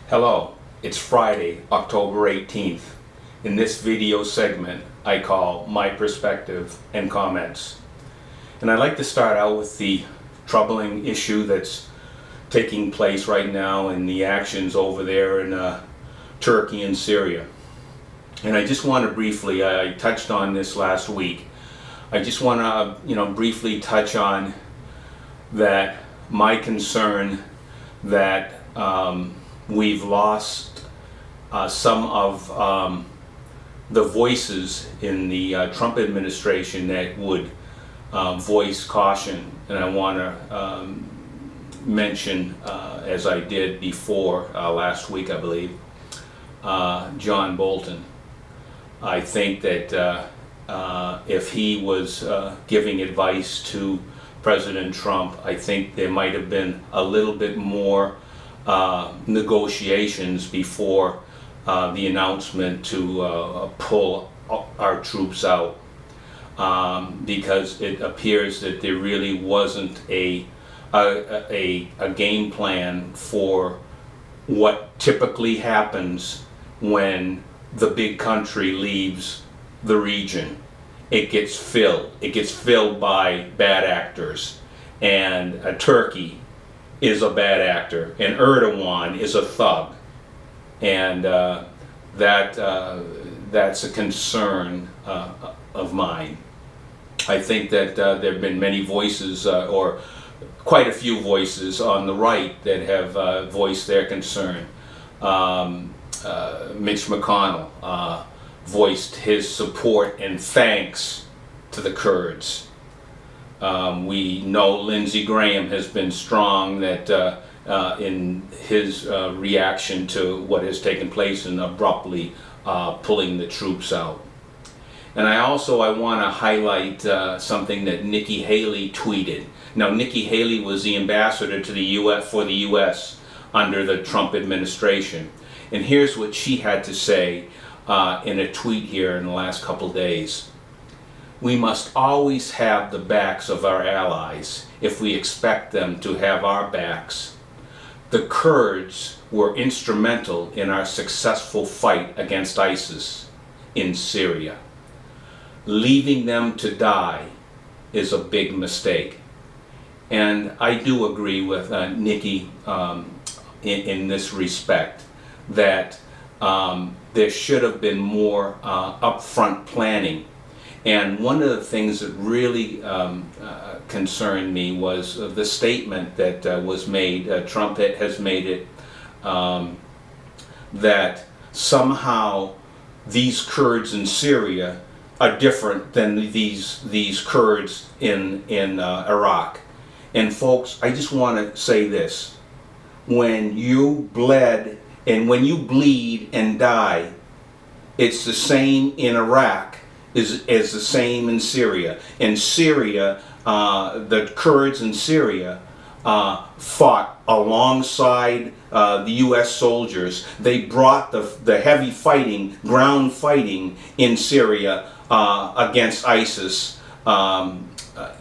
Hello, it's Friday, October 18th. In this video segment, I call My Perspective and Comments. And I'd like to start out with the troubling issue that's taking place right now in the actions over there in Turkey and Syria. And I just want to briefly, I touched on this last week, I just want to briefly touch on that my concern that we've lost some of the voices in the Trump administration that would voice caution. And I want to mention, as I did before last week, I believe, John Bolton. I think that if he was giving advice to President Trump, I think there might have been a little bit more negotiations before the announcement to pull our troops out, because it appears that there really wasn't a game plan for what typically happens when the big country leaves the region. It gets filled by bad actors, and Turkey is a bad actor, and Erdogan is a thug, and that's a concern of mine. I think that there have been many voices, or quite a few voices on the right that have voiced their concern. Mitch McConnell voiced his support and thanks to the Kurds. We know Lindsey Graham has been strong that in his reaction to what has taken place and abruptly pulling the troops out. And I want to highlight something that Nikki Haley tweeted. Now, Nikki Haley was the ambassador to the U.S. for the U.S. under the Trump administration. And here's what she had to say in a tweet here in the last couple days. We must always have the backs of our allies if we expect them to have our backs. The Kurds were instrumental in our successful fight against ISIS in Syria. Leaving them to die is a big mistake. And I do agree with Nikki in this respect, that there should have been more upfront planning. And one of the things that really concerned me was the statement that was made. Trump has made it that somehow these Kurds in Syria are different than these Kurds in Iraq. And folks, I just want to say this: when you bled and when you bleed and die, it's the same in Iraq as the same in Syria. In Syria, the Kurds in Syria fought alongside the U.S. soldiers. They brought the heavy fighting, ground fighting in Syria against ISIS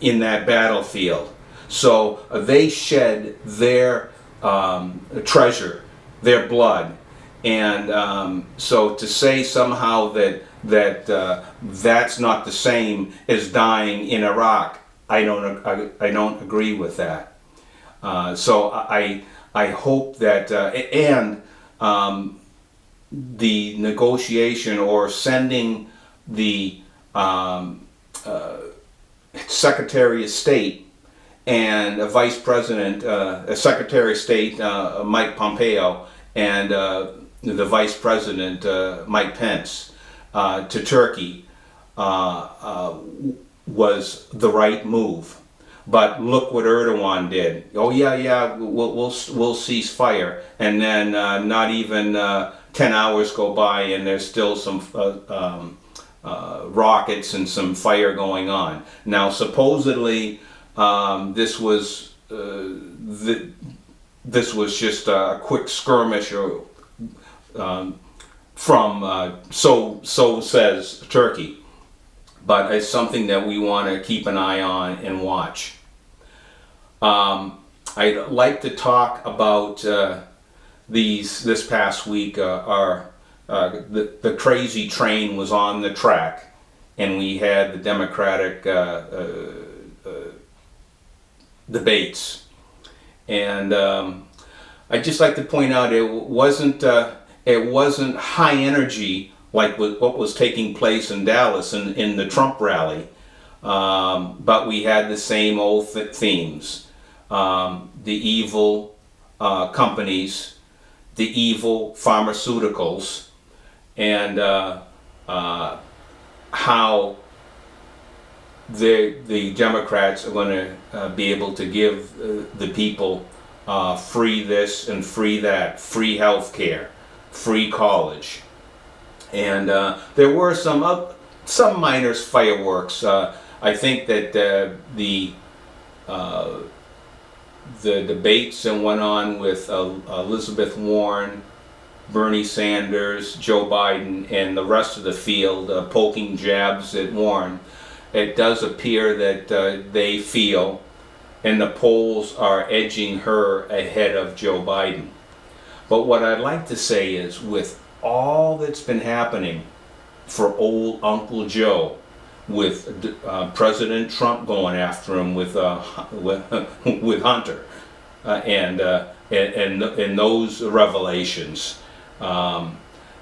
in that battlefield. So they shed their treasure, their blood. And so to say somehow that that's not the same as dying in Iraq, I don't agree with that. So I hope that and the negotiation or sending the Secretary of State and a Vice President, Secretary of State Mike Pompeo, and the Vice President Mike Pence to Turkey was the right move. But look what Erdogan did. Oh yeah, we'll cease fire, and then not even 10 hours go by, and there's still some rockets and some fire going on. Now, supposedly, this was just a quick skirmish, or from so says Turkey, but it's something that we want to keep an eye on and watch. I'd like to talk about this past week, the crazy train was on the track, and we had the Democratic debates. And I'd just like to point out it wasn't high energy like what was taking place in Dallas in the Trump rally, but we had the same old themes: the evil companies, the evil pharmaceuticals, and how the Democrats are going to be able to give the people free this and free that, free health care, free college. And there were some minor fireworks. I think that the debates that went on with Elizabeth Warren, Bernie Sanders, Joe Biden, and the rest of the field poking jabs at Warren, it does appear that they feel, and the polls are edging her ahead of Joe Biden. But what I'd like to say is, with all that's been happening for old Uncle Joe, with President Trump going after him with Hunter, and those revelations, and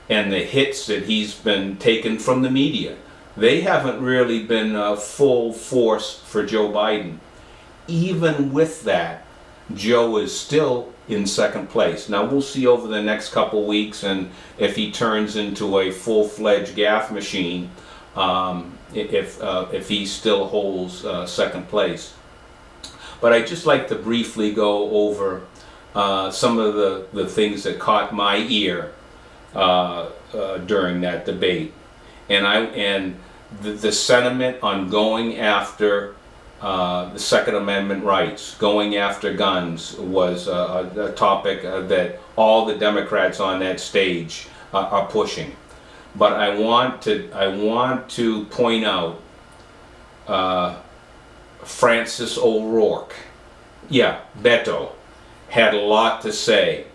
the hits that he's been taken from the media, they haven't really been full force for Joe Biden. Even with that, Joe is still in second place. Now we'll see over the next couple weeks, and if he turns into a full-fledged gaffe machine, if he still holds second place. But I'd just like to briefly go over some of the things that caught my ear during that debate, and the sentiment on going after the Second Amendment rights, going after guns, was a topic that all the Democrats on that stage are pushing. But I want to point out Francis O'Rourke, Beto, had a lot to say.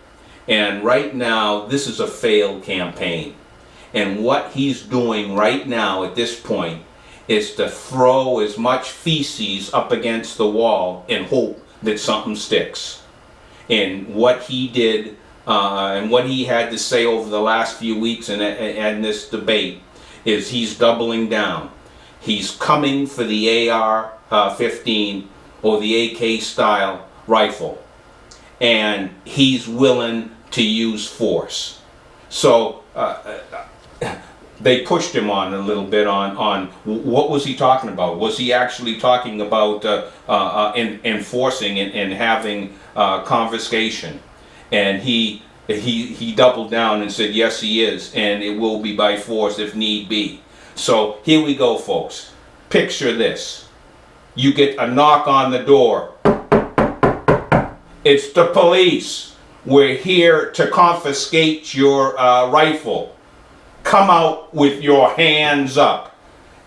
And right now, this is a failed campaign. And what he's doing right now at this point is to throw as much feces up against the wall and hope that something sticks. And what he did and what he had to say over the last few weeks in this debate is he's doubling down. He's coming for the AR-15 or the AK style rifle, and he's willing to use force. So they pushed him on a little bit on what was he talking about. Was he actually talking about enforcing and having confiscation? And he doubled down and said, yes, he is, and it will be by force if need be. So here we go, folks. Picture this. You get a knock on the door. It's the police. We're here to confiscate your rifle. Come out with your hands up.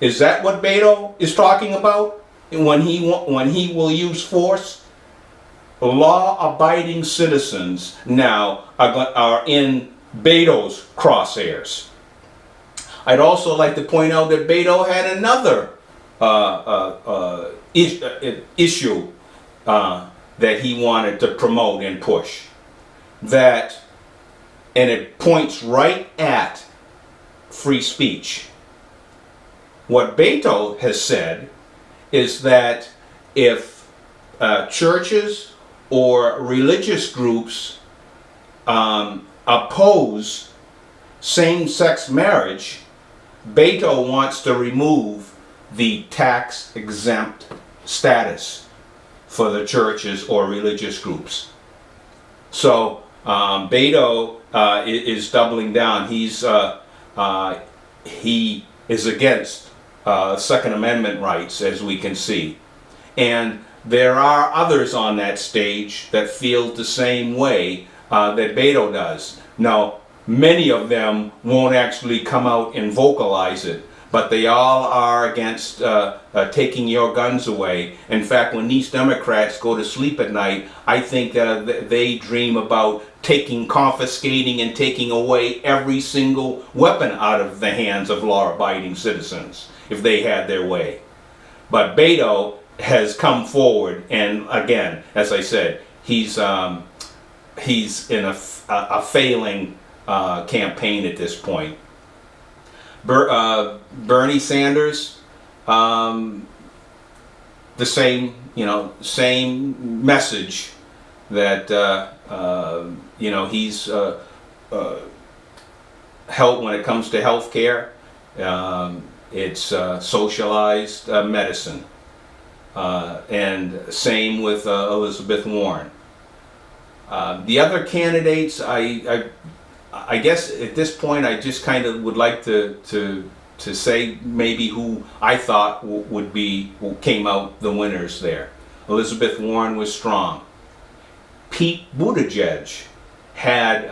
Is that what Beto is talking about when he will use force? Law-abiding citizens now are in Beto's crosshairs. I'd also like to point out that Beto had another issue that he wanted to promote and push. And it points right at free speech. What Beto has said is that if churches or religious groups oppose same-sex marriage, Beto wants to remove the tax-exempt status for the churches or religious groups. So Beto is doubling down. He is against Second Amendment rights, as we can see. And there are others on that stage that feel the same way that Beto does. Now, many of them won't actually come out and vocalize it, but they all are against taking your guns away. In fact, when these Democrats go to sleep at night, I think they dream about confiscating and taking away every single weapon out of the hands of law-abiding citizens if they had their way. But Beto has come forward, and again, as I said, he's in a failing campaign at this point. Bernie Sanders, the same message that he's help when it comes to health care. It's socialized medicine, and same with Elizabeth Warren. The other candidates, I guess at this point I just kind of would like to say maybe who I thought who came out the winners there. Elizabeth Warren was strong. Pete Buttigieg had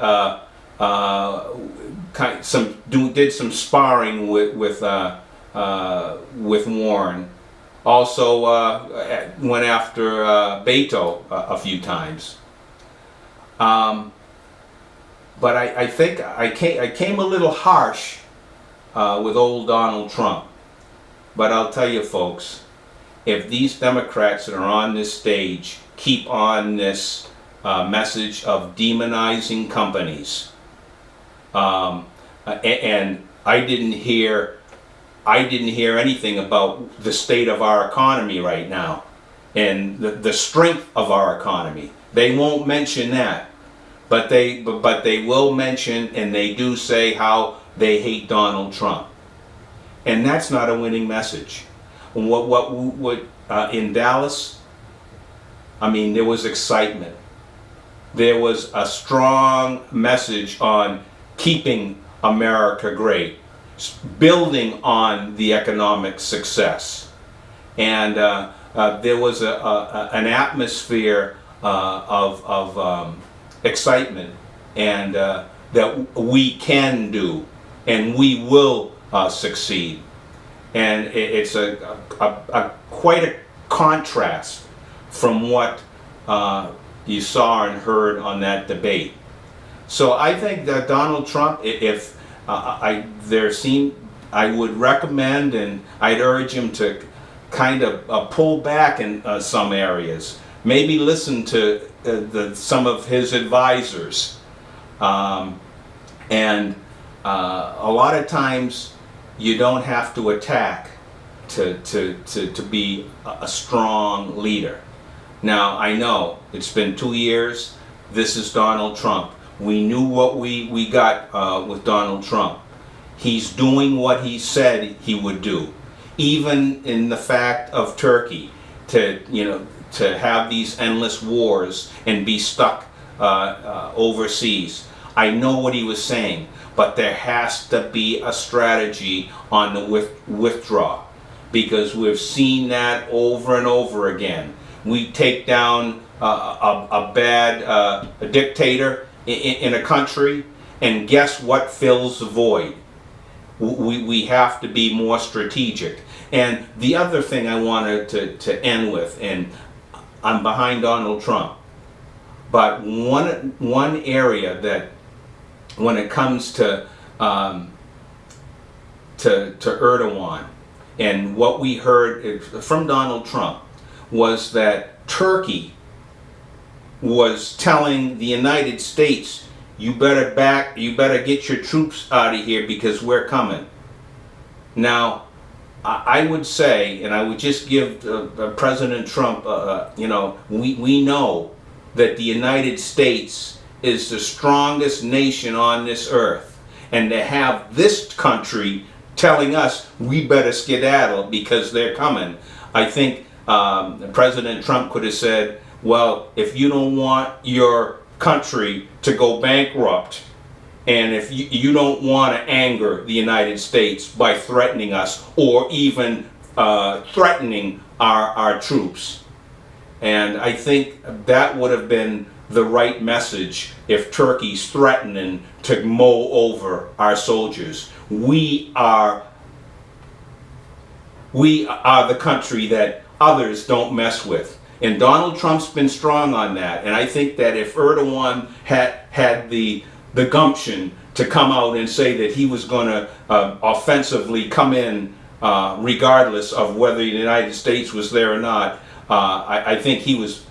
did some sparring with Warren. Also went after Beto a few times. But I think I came a little harsh with old Donald Trump. But I'll tell you folks, if these Democrats that are on this stage keep on this message of demonizing companies, and I didn't hear anything about the state of our economy right now and the strength of our economy. They won't mention that. But they will mention, and they do say how they hate Donald Trump, and that's not a winning message. What in Dallas? I mean, there was excitement. There was a strong message on keeping America great, building on the economic success, and there was an atmosphere of excitement, and that we can do and we will succeed. And it's quite a contrast from what you saw and heard on that debate. So I think that Donald Trump, if I would recommend, and I'd urge him to kind of pull back in some areas. Maybe listen to some of his advisors, and a lot of times you don't have to attack to be a strong leader. Now I know it's been 2 years. This is Donald Trump. We knew what we got with Donald Trump. He's doing what he said he would do, even in the fact of Turkey, to have these endless wars and be stuck overseas. I know what he was saying, but there has to be a strategy on the withdraw, because we've seen that over and over again. We take down a bad dictator in a country, and guess what fills the void? We have to be more strategic. And the other thing I wanted to end with, and I'm behind Donald Trump, but one area that, when it comes to Erdogan, and what we heard from Donald Trump, was that Turkey was telling the United States, you better get your troops out of here because we're coming. Now, I would say, and I would just give President Trump, we know that the United States is the strongest nation on this earth. And to have this country telling us we better skedaddle because they're coming, I think President Trump could have said, well, if you don't want your country to go bankrupt, and if you don't want to anger the United States by threatening us, or even threatening our troops. And I think that would have been the right message if Turkey's threatening to mow over our soldiers. We are the country that others don't mess with. And Donald Trump's been strong on that. And I think that if Erdogan had the gumption to come out and say that he was going to offensively come in regardless of whether the United States was there or not, I think he was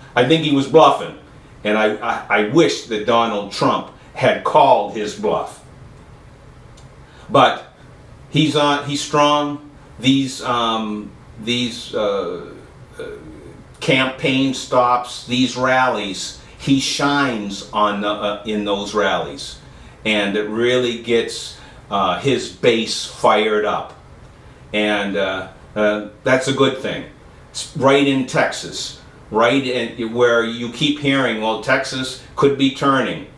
bluffing. And I wish that Donald Trump had called his bluff. But he's strong. These campaign stops, these rallies, he shines on in those rallies, and it really gets his base fired up, and that's a good thing. Right in Texas, right in where you keep hearing, well, Texas could be turning.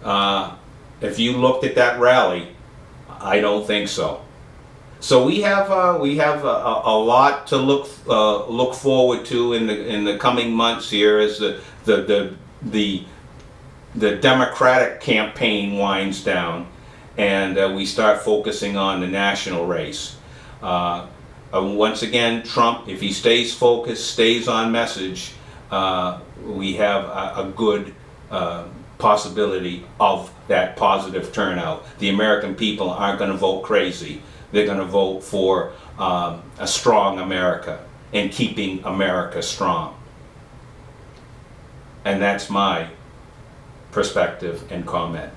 If you looked at that rally, I don't think so. So we have a lot to look forward to in the coming months here as the Democratic campaign winds down, and we start focusing on the national race. Once again, Trump, if he stays focused, stays on message, we have a good possibility of that positive turnout. The American people aren't going to vote crazy. They're going to vote for a strong America and keeping America strong. And that's my perspective and comment.